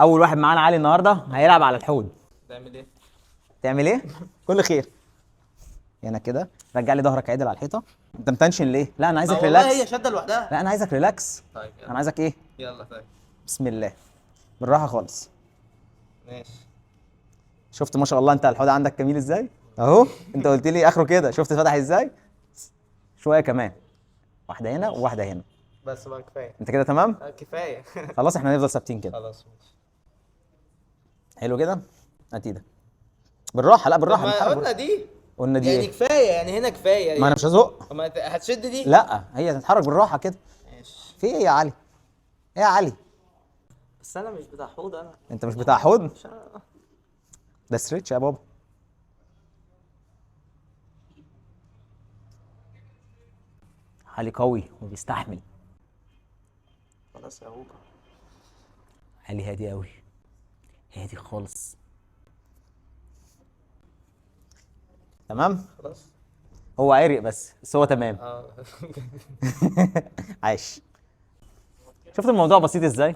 اول واحد معانا علي النهارده هيلعب على الحوض. تعمل ايه؟ تعمل ايه؟ كل خير. هنا كده، رجع لي ظهرك عدل على الحيطه. انت متنشن ليه؟ لا انا عايزك والله ريلاكس. هي شده لوحدها. لا انا عايزك ريلاكس. طيب يلا. انا عايزك ايه؟ يلا طيب. بسم الله، بالراحه خالص. ماشي. شفت ما شاء الله انت الحوض عندك جميل ازاي؟ اهو انت قلت لي اخره كده، شفت فتح ازاي؟ شويه كمان، واحده هنا وواحده هنا. بس بقى كفايه. انت كده تمام؟ كفايه. خلاص احنا هنفضل ثابتين كده. خلاص ماشي. حلو كده. هات ايدك بالراحه، لا طب بالراحه ما نتحرك قلنا دي. قلنا دي يعني ايه؟ كفايه، يعني هنا كفايه يعني. ما انا مش هزق. طب ما هتشد دي. لا هي تتحرك بالراحه كده. ماشي. في ايه يا علي؟ ايه يا علي؟ بس انا مش بتاع حوض انا. انت مش بتاع حوض؟ مش أنا. ده ستريتش يا بابا. علي قوي وبيستحمل. خلاص يا هوبا. علي هادي قوي، هادي خالص. تمام. خلاص. هو عرق بس هو تمام. اه. عايش. شفت الموضوع بسيط ازاي؟